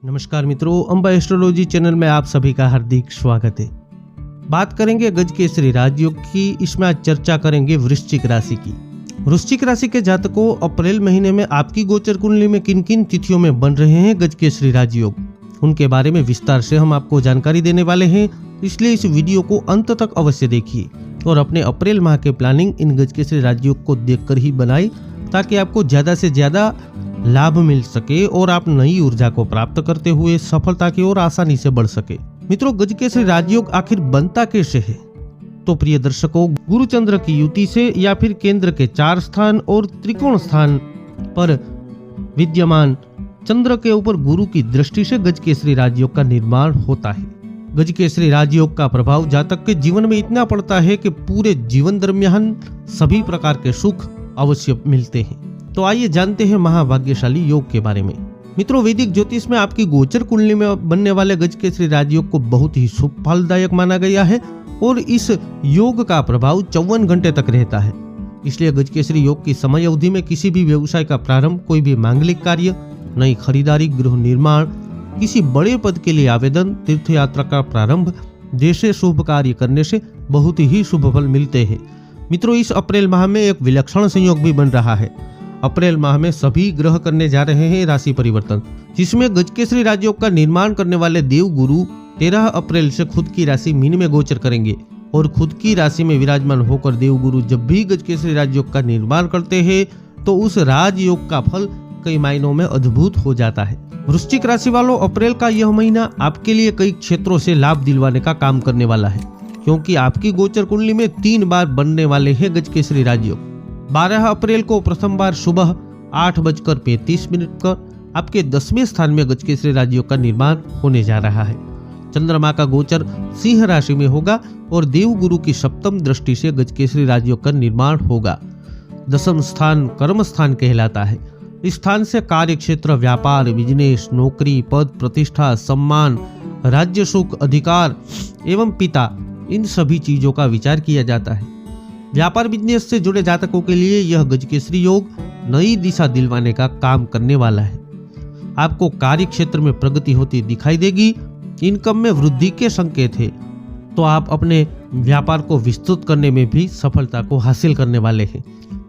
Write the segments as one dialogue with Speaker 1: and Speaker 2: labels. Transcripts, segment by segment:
Speaker 1: नमस्कार मित्रों, Amba astrology channel में आप सभी का हार्दिक स्वागत है। बात करेंगे गज केसरी राजयोग की। इसमें आज चर्चा करेंगे वृश्चिक राशि की। वृश्चिक राशि के जातकों, अप्रैल महीने में आपकी गोचर कुंडली में किन किन तिथियों में बन रहे हैं गज केसरी राजयोग, उनके बारे में विस्तार से हम आपको जानकारी देने वाले हैं। इसलिए इस वीडियो को अंत तक अवश्य देखिए और अपने अप्रैल माह के प्लानिंग इन गज केसरी राजयोग को देखकर ही बनाई, ताकि आपको ज्यादा से ज्यादा लाभ मिल सके और आप नई ऊर्जा को प्राप्त करते हुए सफलता की ओर आसानी से बढ़ सके। मित्रों, गज केसरी राजयोग आखिर बनता कैसे है? तो प्रिय दर्शकों, गुरु चंद्र की युति से या फिर केंद्र के 4 स्थान और त्रिकोण स्थान पर विद्यमान चंद्र के ऊपर गुरु की दृष्टि से गज केसरी राजयोग का निर्माण होता है। गज केसरी राजयोग का प्रभाव जातक के जीवन में इतना पड़ता है कि पूरे जीवन दरमियान सभी प्रकार के सुख अवश्य मिलते हैं। तो आइए जानते हैं महाभाग्यशाली योग के बारे में। मित्रों, वैदिक ज्योतिष में आपकी गोचर कुंडली में बनने वाले गज केसरी राजयोग को बहुत ही शुभ फलदायक माना गया है और इस योग का प्रभाव 54 घंटे तक रहता है। इसलिए गज केसरी योग की समय अवधि में किसी भी व्यवसाय का प्रारंभ, कोई भी मांगलिक कार्य, नई खरीदारी, गृह निर्माण, किसी बड़े पद के लिए आवेदन, तीर्थ यात्रा का प्रारंभ जैसे शुभ कार्य करने से बहुत ही शुभ फल मिलते हैं। मित्रों, इस अप्रैल माह में एक विलक्षण संयोग भी बन रहा है। अप्रैल माह में सभी ग्रह करने जा रहे हैं राशि परिवर्तन, जिसमें गज केसरी राजयोग का निर्माण करने वाले देव गुरु 13 अप्रैल से खुद की राशि मीन में गोचर करेंगे और खुद की राशि में विराजमान होकर देव गुरु जब भी गज केसरी राजयोग का निर्माण करते हैं तो उस राजयोग का फल कई मायनों में अद्भुत हो जाता है। वृश्चिक राशि वालों, अप्रैल का यह महीना आपके लिए कई क्षेत्रों से लाभ दिलवाने का काम करने वाला है, क्योंकि आपकी गोचर कुंडली में 3 बार बनने वाले हैं गज केसरी राजयोग। 12 अप्रैल को प्रथम बार सुबह 8:35 पर आपके 10वें स्थान में गज केसरी राजयोग का निर्माण होने जा रहा है। चंद्रमा का गोचर सिंह राशि में होगा और देव गुरु की सप्तम दृष्टि से गज केसरी राजयोग का निर्माण होगा। 10वां स्थान कर्म स्थान कहलाता है। इस स्थान से कार्य क्षेत्र, व्यापार, बिजनेस, नौकरी, पद, प्रतिष्ठा, सम्मान, राज्य सुख, अधिकार एवं पिता, इन सभी चीजों का विचार किया जाता है। व्यापार बिजनेस से जुड़े जातकों के लिए यह गज केसरी योग नई दिशा दिलवाने का काम करने वाला है। आपको कार्य क्षेत्र में प्रगति होती दिखाई देगी। इनकम में वृद्धि के संकेत है, तो आप अपने व्यापार को विस्तृत करने में भी सफलता को हासिल करने वाले हैं।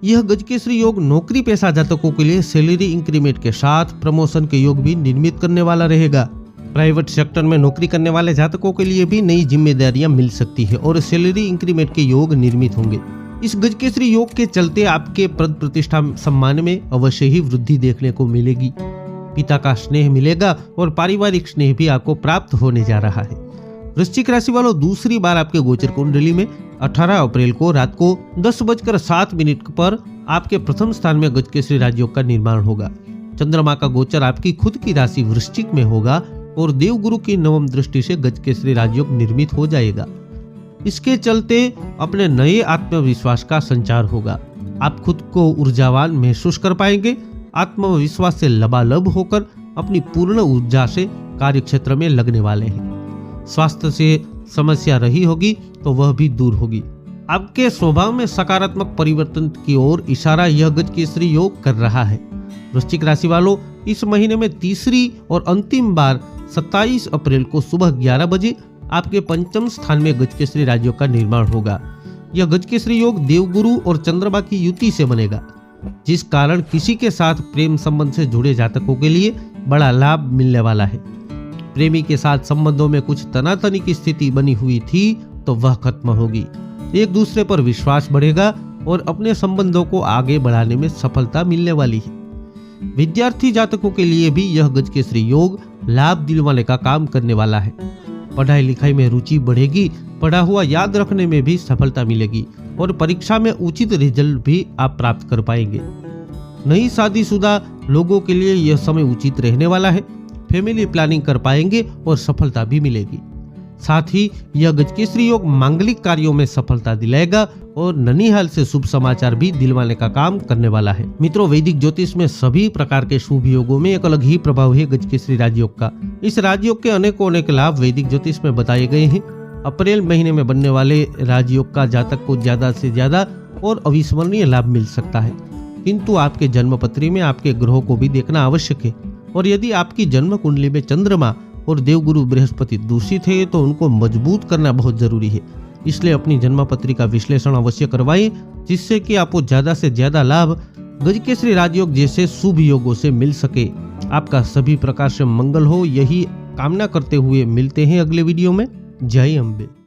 Speaker 1: यह गज केसरी योग नौकरी पेशा जातकों के लिए सैलरी इंक्रीमेंट के साथ प्रमोशन के योग भी निर्मित करने वाला रहेगा। प्राइवेट सेक्टर में नौकरी करने वाले जातकों के लिए भी नई जिम्मेदारियां मिल सकती है और सैलरी इंक्रीमेंट के योग निर्मित होंगे। इस गज केसरी योग के चलते आपके पद प्रतिष्ठा सम्मान में अवश्य ही वृद्धि देखने को मिलेगी। पिता का स्नेह मिलेगा और पारिवारिक स्नेह भी आपको प्राप्त होने जा रहा है। वृश्चिक राशि वालों, दूसरी बार आपके गोचर कुंडली में 18 अप्रैल को रात को 10:07 पर आपके प्रथम स्थान में गज केसरी राजयोग का निर्माण होगा। चंद्रमा का गोचर आपकी खुद की राशि वृश्चिक में होगा और देव गुरु की 9वीं दृष्टि से गज केसरी राजयोग निर्मित हो जाएगा। इसके चलते अपने नए आत्मविश्वास का संचार होगा। आप खुद को ऊर्जावान महसूस कर पाएंगे। आत्मविश्वास से लबालब होकर अपनी पूर्ण ऊर्जा से कार्य क्षेत्र में लगने वाले हैं। स्वास्थ्य से समस्या रही होगी तो वह भी दूर होगी। आपके स्वभाव में सकारात्मक परिवर्तन की ओर इशारा यह गज केसरी योग कर रहा है। वृश्चिक राशि वालों, इस महीने में तीसरी और अंतिम बार 27 अप्रैल को सुबह 11 बजे आपके 5वें स्थान में गज केसरी राजयोग का निर्माण होगा। यह गज केसरी योग देवगुरु और चंद्रमा की युति से बनेगा, जिस कारण किसी के साथ प्रेम संबंध से जुड़े जातकों के लिए बड़ा लाभ मिलने वाला है। प्रेमी के साथ संबंधों में कुछ तनातनी की स्थिति बनी हुई थी तो वह खत्म होगी। एक दूसरे पर विश्वास बढ़ेगा और अपने संबंधों को आगे बढ़ाने में सफलता मिलने वाली है। विद्यार्थी जातकों के लिए भी यह गज केसरी योग लाभ दिलवाने का काम करने वाला है। पढ़ाई लिखाई में रुचि बढ़ेगी, पढ़ा हुआ याद रखने में भी सफलता मिलेगी और परीक्षा में उचित रिजल्ट भी आप प्राप्त कर पाएंगे। नई शादीशुदा लोगों के लिए यह समय उचित रहने वाला है। फैमिली प्लानिंग कर पाएंगे और सफलता भी मिलेगी। साथ ही यह गज केसरी योग मांगलिक कार्यों में सफलता दिलाएगा और ननिहाल से शुभ समाचार भी दिलवाने का काम करने वाला है। मित्रों, वैदिक ज्योतिष में सभी प्रकार के शुभ योगों में एक अलग ही प्रभाव है गज केसरी राजयोग का। इस राजयोग के अनेक लाभ वैदिक ज्योतिष में बताए गए हैं। अप्रैल महीने में बनने वाले राजयोग का जातक को ज्यादा से ज्यादा और अविस्मरणीय लाभ मिल सकता है, किंतु आपके जन्म पत्री में आपके ग्रहों को भी देखना आवश्यक है। और यदि आपकी जन्म कुंडली में चंद्रमा और देवगुरु बृहस्पति दूषित है तो उनको मजबूत करना बहुत जरूरी है। इसलिए अपनी जन्म पत्रिका विश्लेषण अवश्य करवाएं, जिससे कि आपको ज्यादा से ज्यादा लाभ गजकेसरी राजयोग जैसे शुभ योगों से मिल सके। आपका सभी प्रकार से मंगल हो, यही कामना करते हुए मिलते हैं अगले वीडियो में। जय अम्बे।